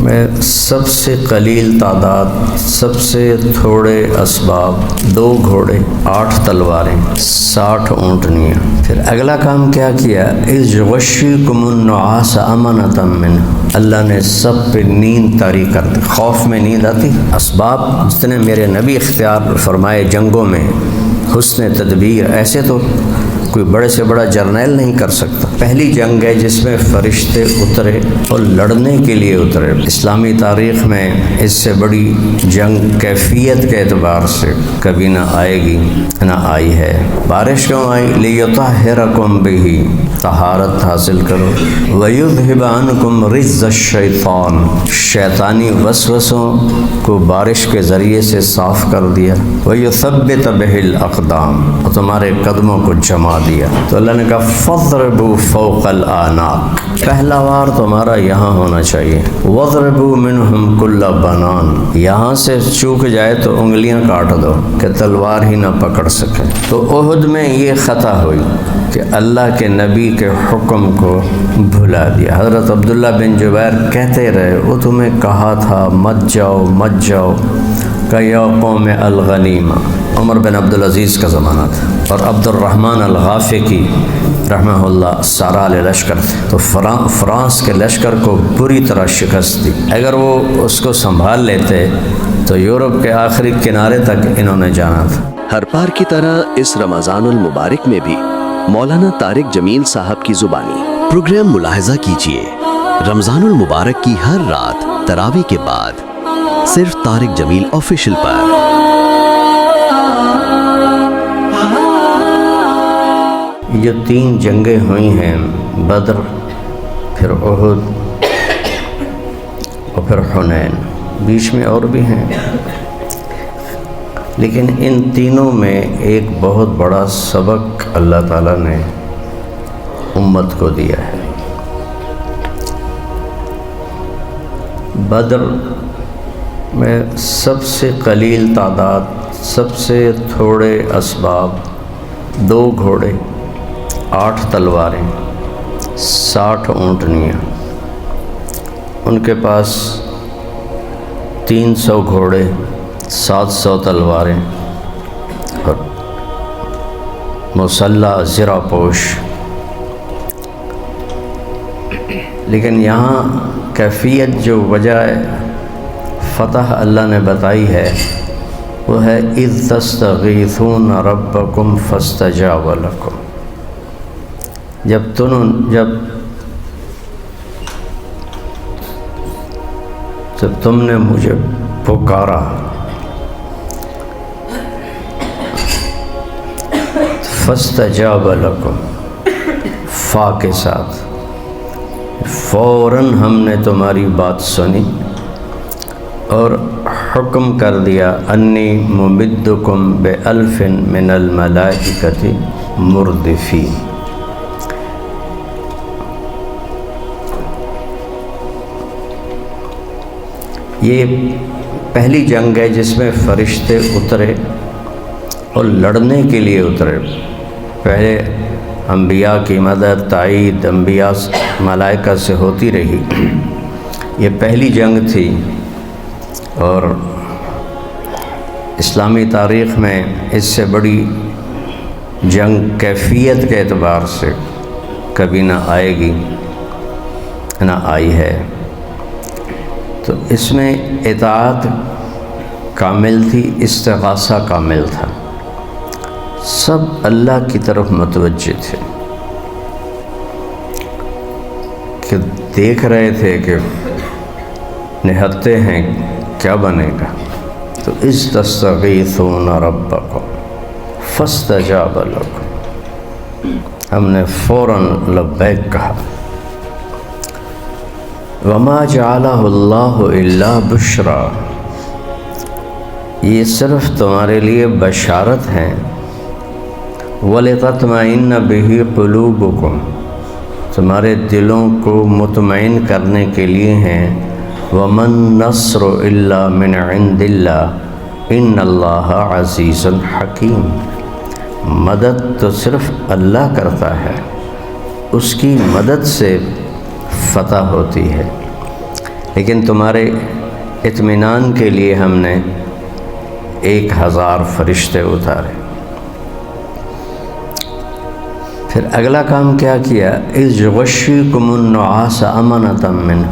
میں سب سے قلیل تعداد، سب سے تھوڑے اسباب، 2 گھوڑے، 8 تلواریں، 60 اونٹنیاں۔ پھر اگلا کام کیا کیا؟ اذ یغشیکم النعاس امنۃ منہ، اللہ نے سب پہ نیند طاری کر دی۔ خوف میں نیند آتی، اسباب جتنے میرے نبی اختیار فرمائے جنگوں میں، حسن تدبیر، ایسے تو کوئی بڑے سے بڑا جرنیل نہیں کر سکتا۔ پہلی جنگ ہے جس میں فرشتے اترے اور لڑنے کے لیے اترے۔ اسلامی تاریخ میں اس سے بڑی جنگ کیفیت کے اعتبار سے کبھی نہ آئے گی، نہ آئی ہے۔ بارش کیوں آئی؟ لیطہرکم بہ، طہارت حاصل کرو۔ ویذھب عنکم رجز الشیطان، شیطانی وسوسوں کو بارش کے ذریعے سے صاف کر دیا۔ ویثبت بہ الاقدام، اور تمہارے قدموں کو جما دیا۔ تو اللہ نے کہا فضربوا فوق الاعناق، پہلا وار تمہارا یہاں ہونا چاہیے۔ وضربوا منہم کل بنان، یہاں سے چوک جائے تو انگلیاں کاٹ دو کہ تلوار ہی نہ پکڑ سکے۔ تو احد میں یہ خطا ہوئی کہ اللہ کے نبی کے حکم کو بھلا دیا۔ حضرت عبداللہ بن جبیر کہتے رہے وہ تمہیں کہا تھا مت جاؤ مت جاؤ، کہ یا قوم الغنیمہ، عمر بن عبدالعزیز کا زمانہ تھا، اور عبد الرحمن الغافقی رحمہ اللہ سارال لشکر تھے، تو فرانس کے لشکر کو بری طرح شکست دی۔ اگر وہ اس کو سنبھال لیتے تو یورپ کے آخری کنارے تک انہوں نے جانا تھا۔ ہر بار کی طرح اس رمضان المبارک میں بھی مولانا طارق جمیل صاحب کی زبانی پروگرام ملاحظہ کیجیے۔ رمضان المبارک کی ہر رات تراویح کے بعد صرف طارق جمیل آفیشیل پر۔ یہ 3 جنگیں ہوئی ہیں، بدر، پھر احد اور پھر حنین، بیچ میں اور بھی ہیں، لیکن ان تینوں میں ایک بہت بڑا سبق اللہ تعالیٰ نے امت کو دیا ہے۔ بدر میں سب سے قلیل تعداد، سب سے تھوڑے اسباب، 2 گھوڑے، 8 تلواریں، 60 اونٹنیاں، ان کے پاس 300 گھوڑے، 700 تلواریں اور مسلح زرہ پوش۔ لیکن یہاں کیفیت جو وجہ فتح اللہ نے بتائی ہے وہ ہے اذ تستغیثون ربکم فاستجاب لکم، جب تم نے مجھے پکارا، فاستجاب لکم، فا کے ساتھ، فوراً ہم نے تمہاری بات سنی اور حکم کر دیا انی ممدکم بألف من الملائکۃ مردفین۔ یہ پہلی جنگ ہے جس میں فرشتے اترے اور لڑنے کے لیے اترے۔ پہلے انبیاء کی مدد، تائید انبیاء ملائکہ سے ہوتی رہی، یہ پہلی جنگ تھی، اور اسلامی تاریخ میں اس سے بڑی جنگ کیفیت کے اعتبار سے کبھی نہ آئے گی، نہ آئی ہے۔ تو اس میں اطاعت کامل تھی، استغاثہ کامل تھا، سب اللہ کی طرف متوجہ تھے کہ دیکھ رہے تھے کہ نہتے ہیں کیا بنے گا۔ تو اذ تستغیثون ربکم فاستجاب لکم، ہم نے فوراً لبیک کہا۔ وما جعلہ اللہ الا بشرا، یہ صرف تمہارے لیے بشارت ہیں، وَلِتَطْمَئِنَّ بِهِ قُلُوبُكُمْ، تمہارے دلوں کو مطمئن کرنے کے لیے ہیں۔ وَمَن نَّصْرُ إِلَّا مِنْ عِنْدِ اللَّهِ إِنَّ اللَّهَ عَزِيزٌ حَكِيمٌ، مدد تو صرف اللہ کرتا ہے، اس کی مدد سے فتح ہوتی ہے۔ لیکن تمہارے اطمینان کے لیے ہم نے 1000 فرشتے اتارے۔ پھر اگلا کام کیا کیا؟ اذ یغشیکم النعاس امنۃ منہ،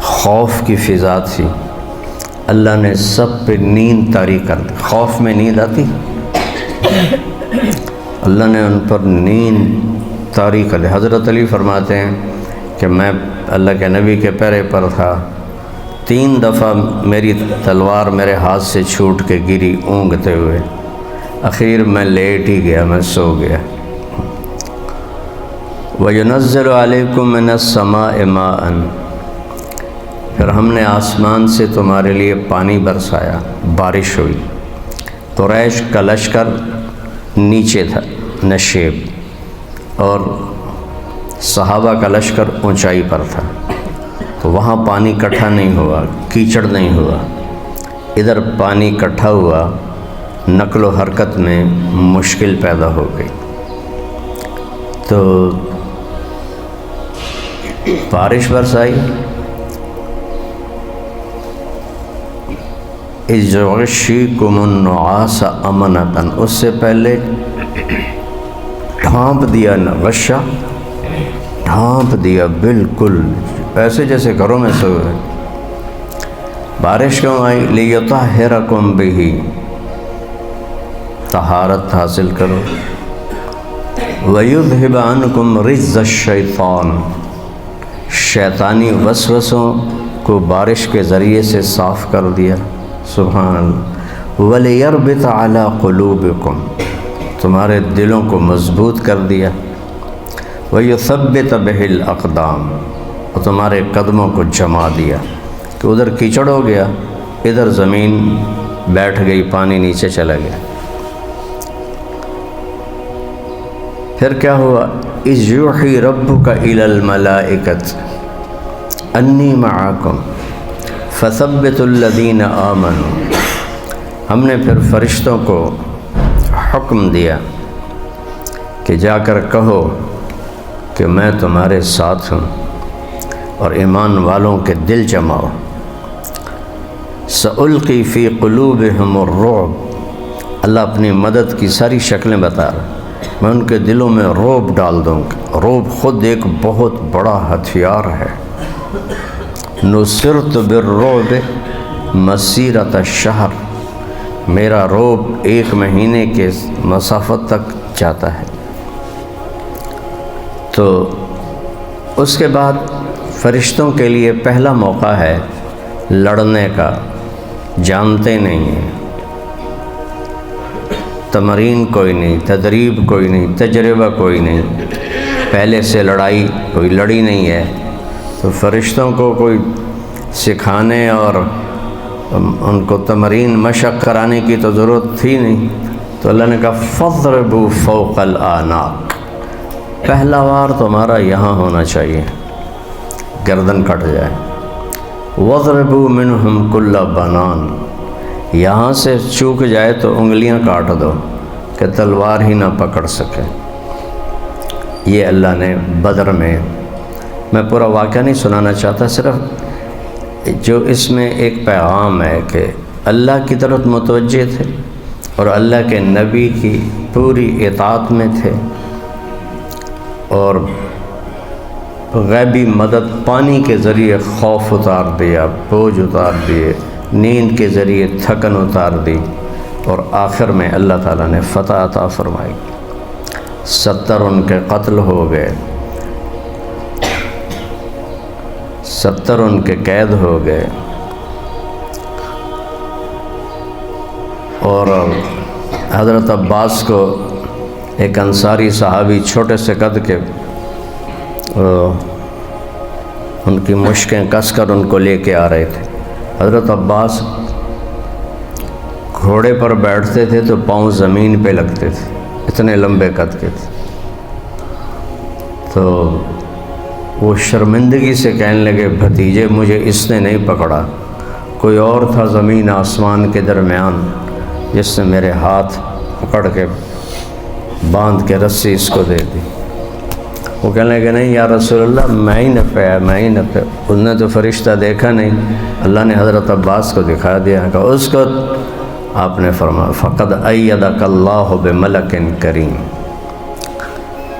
خوف کی فضا تھی، اللہ نے سب پہ نیند طاری کر دی۔ خوف میں نیند آتی، اللہ نے ان پر نیند طاری کر دی۔ حضرت علی فرماتے ہیں کہ میں اللہ کے نبی کے پیرے پر تھا، 3 دفعہ میری تلوار میرے ہاتھ سے چھوٹ کے گری اونگتے ہوئے، اخیر میں لیٹ ہی گیا، میں سو گیا۔ وَيُنَزِّلُ عَلَيْكُم مِّنَ السَّمَاءِ مَاءً، پھر ہم نے آسمان سے تمہارے لیے پانی برسایا، بارش ہوئی۔ قریش کا لشکر نیچے تھا، نشیب، اور صحابہ کا لشکر اونچائی پر تھا، تو وہاں پانی اکٹھا نہیں ہوا، کیچڑ نہیں ہوا۔ ادھر پانی اکٹھا ہوا، نقل و حرکت میں مشکل پیدا ہو گئی، تو بارش برسائی۔ اذ یغشیکم النعاس امنۃ، اس سے پہلے ڈھانپ دیا، غشہ ڈھانپ دیا، بالکل ایسے جیسے گھروں میں سوئے۔ بارش کیوں آئی؟ لیطہرکم بہ، طہارت حاصل کرو۔ وَيُذْهِبَ عَنْكُمْ رِجْزَ الشَّيْطَانِ، شیطانی وسوسوں کو بارش کے ذریعے سے صاف کر دیا۔ سبحان اللہ۔ وَلِيَرْبِطَ عَلَىٰ قُلُوبِكُمْ، تمہارے دلوں کو مضبوط کر دیا۔ وَيُثَبِّتَ بِهِ الْأَقْدَامَ، اور تمہارے قدموں کو جما دیا، کہ ادھر کیچڑ ہو گیا، ادھر زمین بیٹھ گئی، پانی نیچے چلا گیا۔ پھر کیا ہوا؟ اذ یوحی ربک الی الملائکۃ انی معکم فثبتوا الذین آمنوا، ہم نے پھر فرشتوں کو حکم دیا کہ جا کر کہو کہ میں تمہارے ساتھ ہوں، اور ایمان والوں کے دل جماؤ۔ سألقی فی قلوبہم الرعب، اللہ اپنی مدد کی ساری شکلیں بتا رہا، میں ان کے دلوں میں رعب ڈال دوں گا۔ رعب خود ایک بہت بڑا ہتھیار ہے۔ نصرت بالرعب مسیرۃ الشہر، میرا رعب 1 مہینے کے مسافت تک جاتا ہے۔ تو اس کے بعد فرشتوں کے لیے پہلا موقع ہے لڑنے کا، جانتے نہیں ہیں، تمرین کوئی نہیں، تدریب کوئی نہیں، تجربہ کوئی نہیں، پہلے سے لڑائی کوئی لڑی نہیں ہے، تو فرشتوں کو کوئی سکھانے اور ان کو تمرین مشق کرانے کی تو ضرورت تھی نہیں، تو اللہ نے کہا فَاضْرِبُوا فَوْقَ الْأَعْنَاقِ، پہلا وار تمہارا یہاں ہونا چاہیے، گردن کٹ جائے۔ وَاضْرِبُوا مِنْهُمْ كُلَّ بَنَانٍ، یہاں سے چوک جائے تو انگلیاں کاٹ دو کہ تلوار ہی نہ پکڑ سکے۔ یہ اللہ نے بدر میں پورا واقعہ نہیں سنانا چاہتا، صرف جو اس میں ایک پیغام ہے کہ اللہ کی طرف متوجہ تھے اور اللہ کے نبی کی پوری اطاعت میں تھے، اور غیبی مدد پانی کے ذریعے خوف اتار دیا، بوجھ اتار دیے، نیند کے ذریعے تھکن اتار دی، اور آخر میں اللہ تعالیٰ نے فتح عطا فرمائی۔ 70 ان کے قتل ہو گئے، 70 ان کے قید ہو گئے، اور حضرت عباس کو ایک انصاری صحابی چھوٹے سے قد کے ان کی مشکیں کس کر ان کو لے کے آ رہے تھے۔ حضرت عباس گھوڑے پر بیٹھتے تھے تو پاؤں زمین پہ لگتے تھے، اتنے لمبے قد کے تھے، تو وہ شرمندگی سے کہنے لگے بھتیجے مجھے اس نے نہیں پکڑا، کوئی اور تھا زمین آسمان کے درمیان جس نے میرے ہاتھ پکڑ کے باندھ کے رسی اس کو دے دی۔ وہ کہنے لگے نہیں یا رسول اللہ میں ہی نفع ہے، میں ہی نفع۔ اس نے تو فرشتہ دیکھا نہیں، اللہ نے حضرت عباس کو دکھا دیا کہ اس کو آپ نے فرمایا فقد ایدک اللہ بملک کریم۔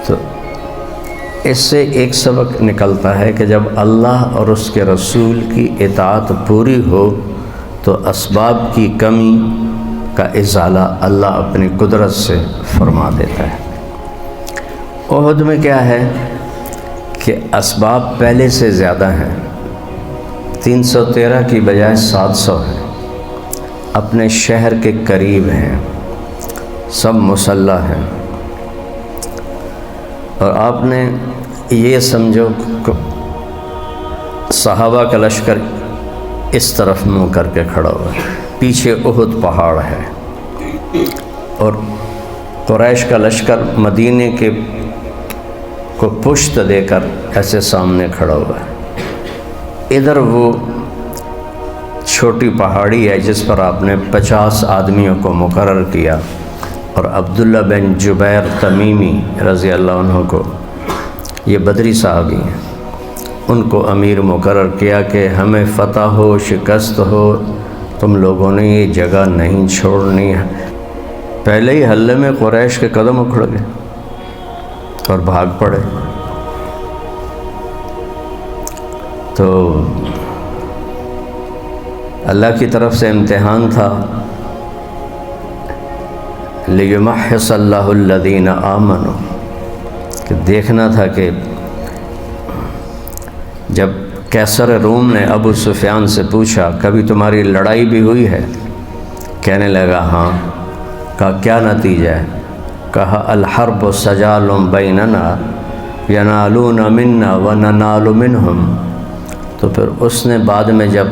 تو اس سے ایک سبق نکلتا ہے کہ جب اللہ اور اس کے رسول کی اطاعت پوری ہو تو اسباب کی کمی کا ازالہ اللہ اپنی قدرت سے فرما دیتا ہے۔ احد میں کیا ہے کہ اسباب پہلے سے زیادہ ہیں، 313 کی بجائے 700 ہیں، اپنے شہر کے قریب ہیں، سب مسلح ہیں، اور آپ نے یہ سمجھو کہ صحابہ کا لشکر اس طرف منہ کر کے کھڑا ہوا ہے، پیچھے احد پہاڑ ہے، اور قریش کا لشکر مدینے کے کو پشت دے کر ایسے سامنے کھڑا ہوا ہے۔ ادھر وہ چھوٹی پہاڑی ہے جس پر آپ نے 50 آدمیوں کو مقرر کیا، اور عبداللہ بن جبیر تمیمی رضی اللہ عنہ کو، یہ بدری صحابی ہیں، ان کو امیر مقرر کیا کہ ہمیں فتح ہو شکست ہو تم لوگوں نے یہ جگہ نہیں چھوڑنی ہے۔ پہلے ہی حلے میں قریش کے قدم اکھڑ گئے اور بھاگ پڑے۔ تو اللہ کی طرف سے امتحان تھا، لِيُمَحِّصَ اللَّهُ الَّذِينَ آمَنُوا، کہ دیکھنا تھا کہ جب قیصر روم نے ابو سفیان سے پوچھا کبھی تمہاری لڑائی بھی ہوئی ہے؟ کہنے لگا ہاں۔ کہا کیا نتیجہ ہے؟ کہا الحرب سجال بیننا ینالون منا وننال منہم۔ تو پھر اس نے بعد میں جب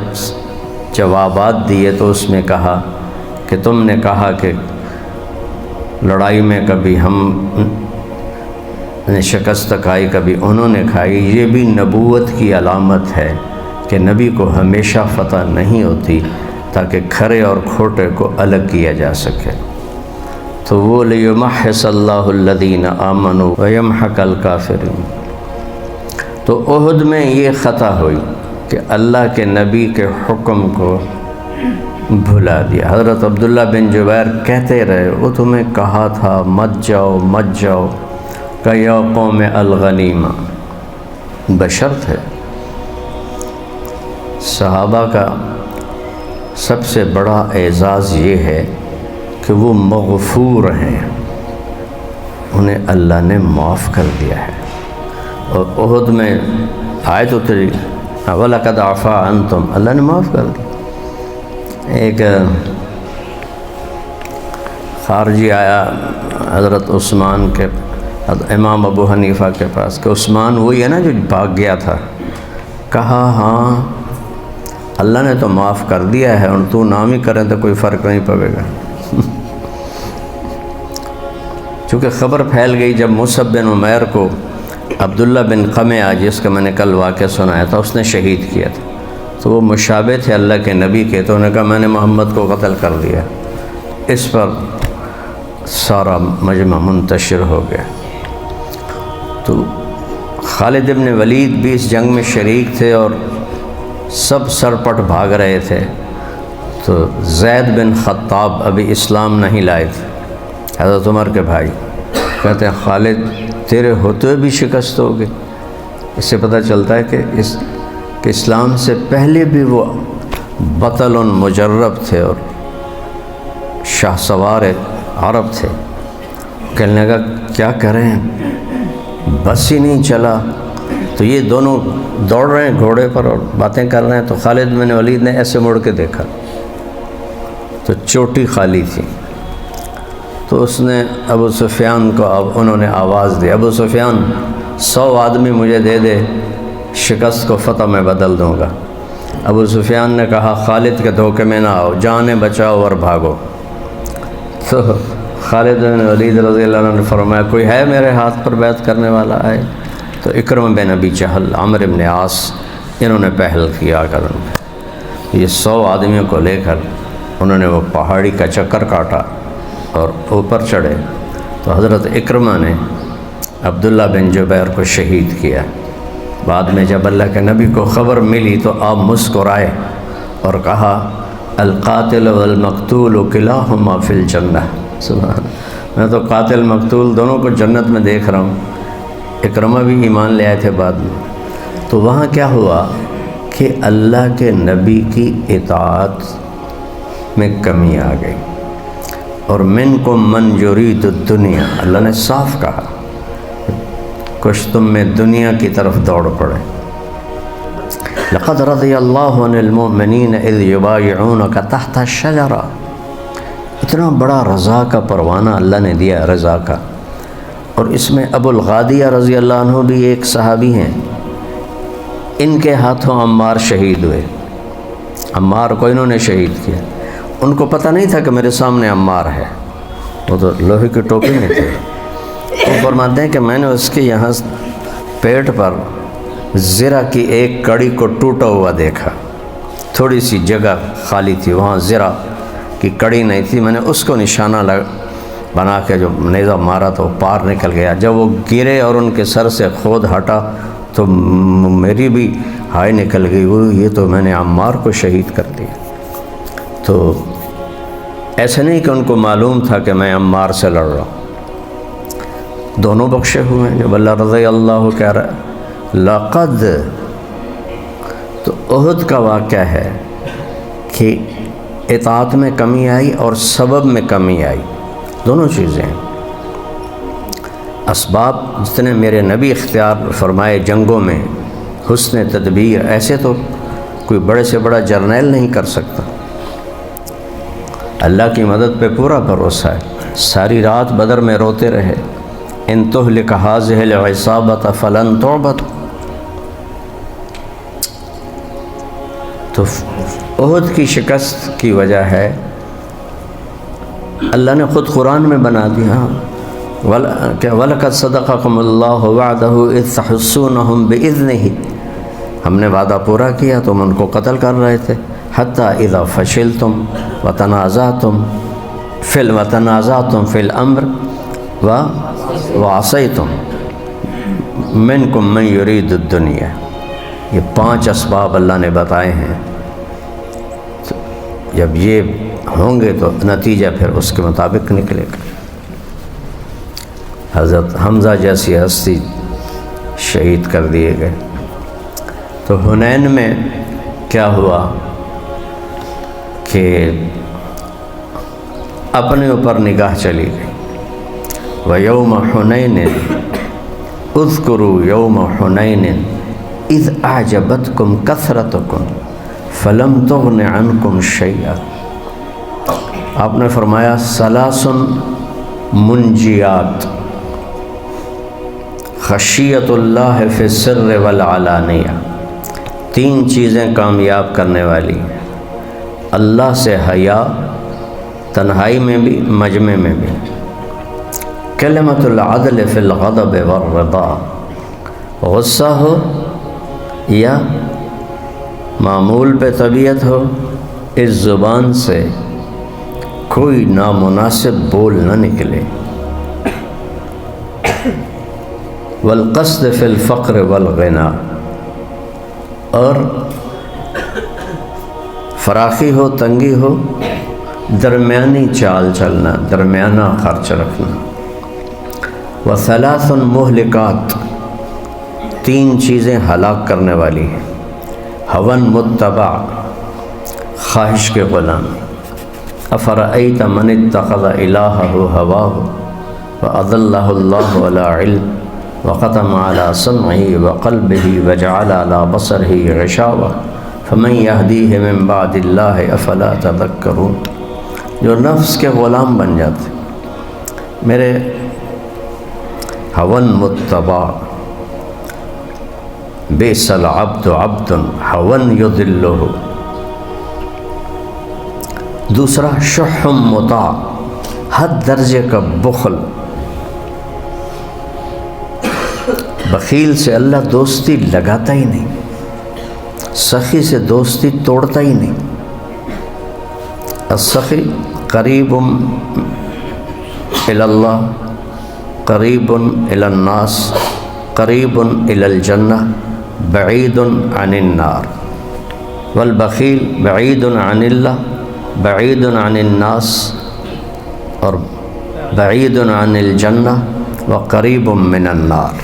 جوابات دیے تو اس میں کہا کہ تم نے کہا کہ لڑائی میں کبھی ہم نے شکست کھائی کبھی انہوں نے کھائی، یہ بھی نبوت کی علامت ہے کہ نبی کو ہمیشہ فتح نہیں ہوتی تاکہ کھرے اور کھوٹے کو الگ کیا جا سکے۔ تو وہ لِيُمَحِّصَ اللَّهُ الَّذِينَ آمَنُوا وَيَمْحَقَ الْكَافِرِينَ۔ تو احد میں یہ خطا ہوئی کہ اللہ کے نبی کے حکم کو بھلا دیا۔ حضرت عبداللہ بن جبیر کہتے رہے وہ تمہیں کہا تھا مت جاؤ مت جاؤ، کہ یا قوم الغنیمہ، بشرط ہے صحابہ کا سب سے بڑا اعزاز یہ ہے کہ وہ مغفور ہیں، انہیں اللہ نے معاف کر دیا ہے۔ اور احد میں آیت اتری وَلَقَدْ عَفَا عَنْتُمْ، اللہ نے معاف کر دیا۔ ایک خارجی آیا حضرت عثمان کے امام ابو حنیفہ کے پاس کہ عثمان وہی ہے نا جو بھاگ گیا تھا؟ کہا ہاں اللہ نے تو معاف کر دیا ہے، اور تو نام ہی کریں تو کوئی فرق نہیں پڑے گا۔ چونکہ خبر پھیل گئی جب مصعب بن عمیر کو عبداللہ بن قمع جس کا میں نے کل واقعہ سنایا تھا اس نے شہید کیا تھا، تو وہ مشابہ تھے اللہ کے نبی کے، تو انہوں نے کہا میں نے محمد کو قتل کر دیا۔ اس پر سارا مجمع منتشر ہو گیا۔ تو خالد بن ولید بھی اس جنگ میں شریک تھے اور سب سرپٹ بھاگ رہے تھے، تو زید بن خطاب ابھی اسلام نہیں لائے تھے، حضرت عمر کے بھائی، کہتے ہیں خالد تیرے ہوتے ہوئے بھی شکست ہو گئی۔ اس سے پتہ چلتا ہے کہ اسلام سے پہلے بھی وہ بطل مجرب تھے اور شاہ سوار عرب تھے۔ کہنے لگا کیا کریں، بس ہی نہیں چلا۔ تو یہ دونوں دوڑ رہے ہیں گھوڑے پر اور باتیں کر رہے ہیں، تو خالد بن ولید نے ایسے مڑ کے دیکھا تو چوٹی خالی تھی۔ تو اس نے ابو سفیان کو انہوں نے آواز دی ابو سفیان 100 آدمی مجھے دے دے، شکست کو فتح میں بدل دوں گا۔ ابو سفیان نے کہا خالد کے دھوکے میں نہ آؤ، جانیں بچاؤ اور بھاگو۔ تو خالد بن ولید رضی اللہ عنہ نے فرمایا کوئی ہے میرے ہاتھ پر بیعت کرنے والا آئے؟ تو اکرمہ بن ابی جہل، عامر بن عاص، انہوں نے پہل کیا کر یہ 100 آدمیوں کو لے کر انہوں نے وہ پہاڑی کا چکر کاٹا اور اوپر چڑھے۔ تو حضرت اکرمہ نے عبداللہ بن جبیر کو شہید کیا۔ بعد میں جب اللہ کے نبی کو خبر ملی تو آپ مسکرائے اور کہا القاتل والمقتول کلاہما فی الجنہ۔ سبحان، میں تو قاتل مقتول دونوں کو جنت میں دیکھ رہا ہوں۔ اکرمہ بھی ایمان لے آئے تھے بعد میں۔ تو وہاں کیا ہوا کہ اللہ کے نبی کی اطاعت میں کمی آ گئی، اور منکم من یرید الدنیا، اللہ نے صاف کہا کچھ تم میں دنیا کی طرف دوڑ پڑے۔ لقد رضی اللہ عن المؤمنین اذ یبایعونک تحت الشجرہ، اتنا بڑا رضا کا پروانہ اللہ نے دیا، رضا کا۔ اور اس میں ابو الغادیہ رضی اللہ عنہ بھی ایک صحابی ہیں، ان کے ہاتھوں عمار شہید ہوئے۔ عمار کو انہوں نے شہید کیا، ان کو پتہ نہیں تھا کہ میرے سامنے عمار ہے، وہ تو لوہے کی ٹوپی میں تھے۔ وہ فرماتے ہیں کہ میں نے اس کے یہاں پیٹ پر زرہ کی ایک کڑی کو ٹوٹا ہوا دیکھا، تھوڑی سی جگہ خالی تھی، وہاں زرہ کی کڑی نہیں تھی، میں نے اس کو نشانہ بنا کے جو نیزہ مارا تو پار نکل گیا۔ جب وہ گرے اور ان کے سر سے خود ہٹا تو میری بھی ہائے نکل گئی، وہ یہ تو میں نے عمار کو شہید کر دیا۔ تو ایسے نہیں کہ ان کو معلوم تھا کہ میں عمار سے لڑ رہا ہوں، دونوں بخشے ہوئے ہیں۔ جب اللہ رضی اللہ کہہ رہا ہے لقد، تو احد کا واقعہ ہے کہ اطاعت میں کمی آئی اور سبب میں کمی آئی، دونوں چیزیں ہیں۔ اسباب جتنے میرے نبی اختیار فرمائے جنگوں میں، حسن تدبیر، ایسے تو کوئی بڑے سے بڑا جرنیل نہیں کر سکتا۔ اللہ کی مدد پہ پورا بھروسہ ہے، ساری رات بدر میں روتے رہے، ان تہلک ہذہ العصابۃ فلن تعبد۔ تو احد کی شکست کی وجہ ہے اللہ نے خود قرآن میں بنا دیا کہ وَلَقَدْ صَدَقَكُمُ اللَّهُ وَعْدَهُ إِذْ تَحُسُّونَهُمْ بِإِذْنِهِ، ہم نے وعدہ پورا کیا، تم ان کو قتل کر رہے تھے، حَتَّى إِذَا فَشِلْتُمْ وَتَنَازَعْتُمْ فِي الْأَمْرِ وَعَصَيْتُمْ مِنْكُمْ مَنْ يُرِيدُ الدُّنْيَا۔ یہ 5 اسباب اللہ نے بتائے ہیں، جب یہ ہوں گے تو نتیجہ پھر اس کے مطابق نکلے گا۔ حضرت حمزہ جیسی ہستی شہید کر دیے گئے۔ تو حنین میں کیا ہوا کہ اپنے اوپر نگاہ چلی گئی۔ وَيَوْمَ حُنَيْنٍ اذْكُرُوا يَوْمَ حُنَيْنٍ اِذْ أَعْجَبَتْكُمْ كَثْرَتُكُمْ فَلَمْ تُغْنِ عَنْكُمْ شَيْئًا۔ آپ نے فرمایا ثلاث منجیات، خشیت اللہ فی السر والعلانیہ، 3 چیزیں کامیاب کرنے والی، اللہ سے حیا، تنہائی میں بھی مجمع میں بھی، کلمۃ العدل فی الغضب والرضا، غصہ ہو یا معمول پہ طبیعت ہو، اس زبان سے کوئی نامناسب بول نہ نکلے، والقصد فی الفقر والغنا، اور فراخی ہو تنگی ہو، درمیانی چال چلنا، درمیانہ خرچ رکھنا۔ وثلاث مہلکات، 3 چیزیں ہلاک کرنے والی ہیں، ہون متبع، خواہش کے غلام، افرأیت من اتخذ الہہ ہواہ وأضلہ اللہ علی علم وختم علی سمعہ وقلبہ وجعل علی بصرہ غشاوہ فمن یہدیہ من بعد اللہ افلا تذکرون۔ جو نفس کے غلام بن جاتے، میرے ہون متبع، بیس العبد عبد ہون یضلہ۔ دوسرا شح مطاع، حد درجے کا بخل، بخیل سے اللہ دوستی لگاتا ہی نہیں، سخی سے دوستی توڑتا ہی نہیں۔ السخی قریب الی اللہ قریب الی الناس قریب الی الجنہ بعید عن النار، والبخیل بعید عن اللہ بعید عن الناس اور بعید عن الجنہ وقریب من النار،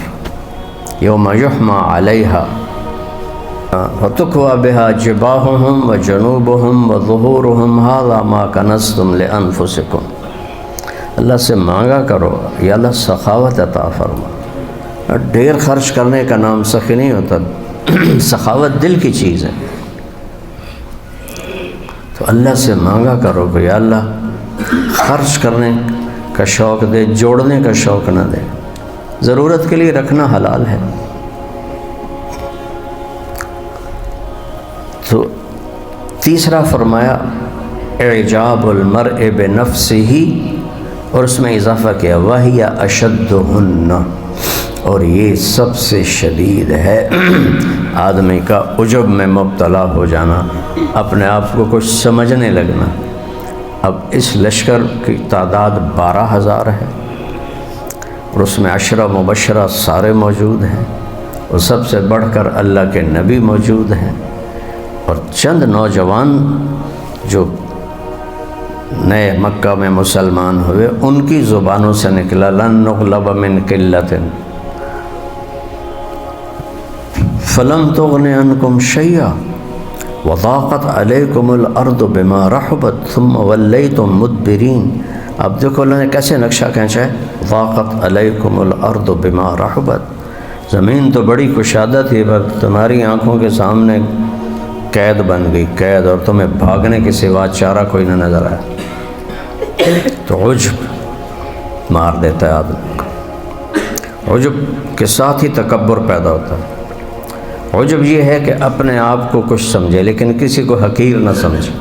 یوم یحمى علیہا وتکوى بها جباہہم وجنوبہم وظہورہم ھذا ما کنزتم لانفسکم۔ اللہ سے مانگا کرو یا اللہ سخاوت عطا فرما۔ ڈھیر خرچ کرنے کا نام سخی نہیں ہوتا، سخاوت دل کی چیز ہے۔ تو اللہ سے مانگا کرو کہ یا اللہ خرچ کرنے کا شوق دے، جوڑنے کا شوق نہ دے، ضرورت کے لیے رکھنا حلال ہے۔ تو تیسرا فرمایا اعجاب المرء بنفسہ، اور اس میں اضافہ کیا وَهِيَ أَشَدُّهُنَّ، اور یہ سب سے شدید ہے آدمی کا عجب میں مبتلا ہو جانا، اپنے آپ کو کچھ سمجھنے لگنا۔ اب اس لشکر کی تعداد 12,000 ہے اور اس میں 10 مبشرہ سارے موجود ہیں، اور سب سے بڑھ کر اللہ کے نبی موجود ہیں، اور چند نوجوان جو نئے مکہ میں مسلمان ہوئے ان کی زبانوں سے نکلا لن نغلب من قلۃ فلم تغن عنکم شیئا وضاقت علیکم الارض بما رحبت ثم ولیتم مدبرین۔ اب دیکھو اللہ نے کیسے نقشہ کھینچا ہے، ضاقت علیکم الارض بما رحبت، زمین تو بڑی کشادہ تھی پر تمہاری آنکھوں کے سامنے قید بن گئی، قید، اور تمہیں بھاگنے کے سوا چارہ کوئی نہ نظر آیا۔ تو عجب مار دیتا ہے آدمی کو، عجب کے ساتھ ہی تکبر پیدا ہوتا ہے۔ عجب یہ ہے کہ اپنے آپ کو کچھ سمجھے لیکن کسی کو حقیر نہ سمجھے۔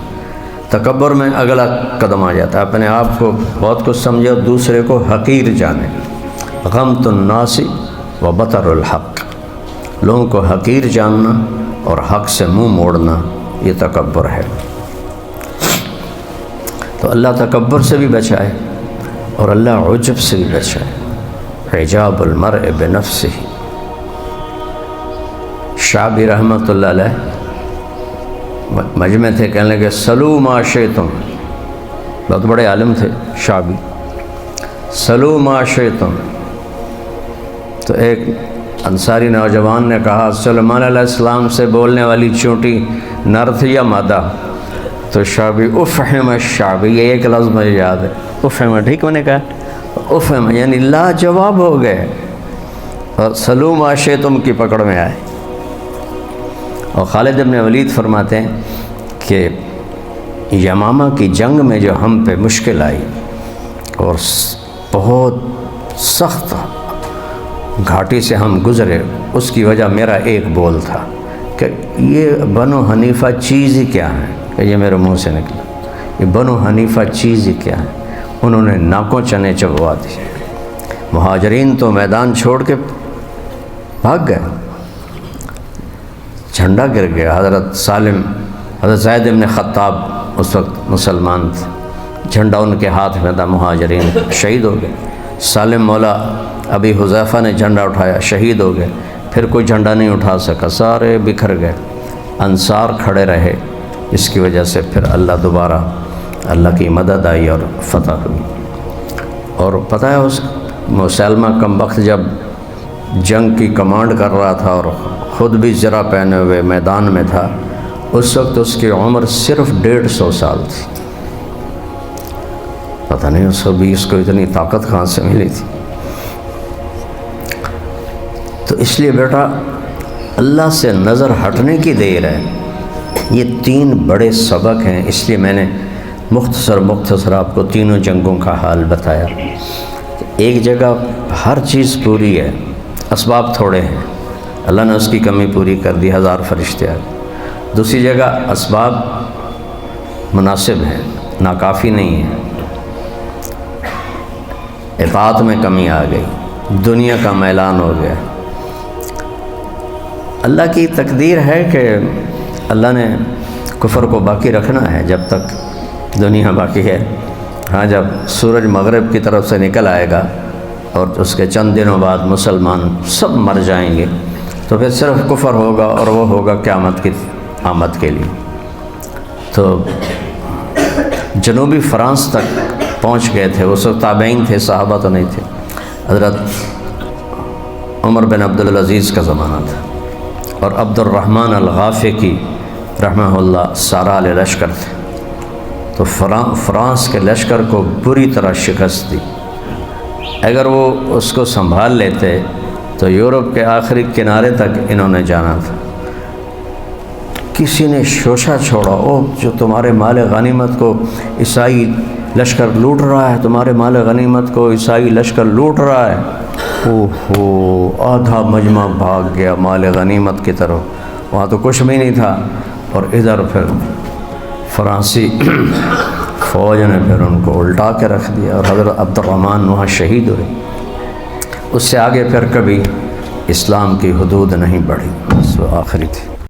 تکبر میں اگلا قدم آ جاتا ہے، اپنے آپ کو بہت کچھ سمجھے اور دوسرے کو حقیر جانے۔ غمط الناس و بطر الحق، لوگوں کو حقیر جاننا اور حق سے منہ موڑنا، یہ تکبر ہے۔ تو اللہ تکبر سے بھی بچائے اور اللہ عجب سے بھی بچائے۔ اعجاب المرء بنفسہ۔ شعبی رحمۃ اللہ علیہ مجمع تھے، کہنے لگے سلو ما شئتم، بہت بڑے عالم تھے شعبی، سلو ما شئتم۔ تو ایک انصاری نوجوان نے کہا سلیمان علیہ السلام سے بولنے والی چونٹی نر تھی یا مادہ؟ تو شعبی افہم الشعبی، یہ ایک لفظ مجھے یاد ہے، افہم، ٹھیک میں نے کہا افہم یعنی لا جواب ہو گئے اور سلو ما شئتم کی پکڑ میں آئے۔ اور خالد بن ولید فرماتے ہیں کہ یمامہ کی جنگ میں جو ہم پہ مشکل آئی اور بہت سخت گھاٹی سے ہم گزرے، اس کی وجہ میرا ایک بول تھا کہ یہ بنو حنیفہ چیز ہی کیا ہے، کہ یہ میرے منہ سے نکلا، یہ بنو حنیفہ چیز ہی کیا ہے۔ انہوں نے ناکوں چنے چبوا دی، مہاجرین تو میدان چھوڑ کے بھاگ گئے، جھنڈا گر گیا۔ حضرت سالم، حضرت زید بن خطاب اس وقت مسلمان تھے، جھنڈا ان کے ہاتھ میں تھا، مہاجرین شہید ہو گئے۔ سالم مولا ابی حذیفہ نے جھنڈا اٹھایا، شہید ہو گئے، پھر کوئی جھنڈا نہیں اٹھا سکا، سارے بکھر گئے۔ انصار کھڑے رہے، اس کی وجہ سے پھر اللہ دوبارہ اللہ کی مدد آئی اور فتح ہوئی۔ اور پتہ ہے اس مسلمہ کم وقت جب جنگ کی کمانڈ کر رہا تھا اور خود بھی زرہ پہنے ہوئے میدان میں تھا، اس وقت اس کی عمر صرف 150 سال تھی۔ پتہ نہیں اس کو بھی اس کو اتنی طاقت کہاں سے ملی تھی۔ تو اس لیے بیٹا اللہ سے نظر ہٹنے کی دیر ہے۔ یہ 3 بڑے سبق ہیں، اس لیے میں نے مختصر آپ کو تینوں جنگوں کا حال بتایا۔ ایک جگہ ہر چیز پوری ہے، اسباب تھوڑے ہیں، اللہ نے اس کی کمی پوری کر دی، 1000 فرشتے آئے۔ دوسری جگہ اسباب مناسب ہیں، ناکافی نہیں ہیں، اطاعت میں کمی آ گئی، دنیا کا میلان ہو گیا۔ اللہ کی تقدیر ہے کہ اللہ نے کفر کو باقی رکھنا ہے جب تک دنیا باقی ہے۔ ہاں جب سورج مغرب کی طرف سے نکل آئے گا اور اس کے چند دنوں بعد مسلمان سب مر جائیں گے، تو پھر صرف کفر ہوگا اور وہ ہوگا قیامت کی آمد کے لیے۔ تو جنوبی فرانس تک پہنچ گئے تھے، اس وقت تابعین تھے، صحابہ تو نہیں تھے۔ حضرت عمر بن عبدالعزیز کا زمانہ تھا، اور عبد الرحمن الغافقی رحمہ اللہ سارال لشکر تھے، تو فرانس کے لشکر کو بری طرح شکست دی۔ اگر وہ اس کو سنبھال لیتے تو یورپ کے آخری کنارے تک انہوں نے جانا تھا۔ کسی نے شوشہ چھوڑا، او جو تمہارے مال غنیمت کو عیسائی لشکر لوٹ رہا ہے، تمہارے مال غنیمت کو عیسائی لشکر لوٹ رہا ہے۔ اوہو، آدھا مجمع بھاگ گیا مال غنیمت کی طرف، وہاں تو کچھ بھی نہیں تھا، اور ادھر پھر فرانسی فوج نے پھر ان کو الٹا کے رکھ دیا، اور حضرت عبد الرحمن وہاں شہید ہوئے۔ اس سے آگے پھر کبھی اسلام کی حدود نہیں بڑھی، بس وہ آخری تھی۔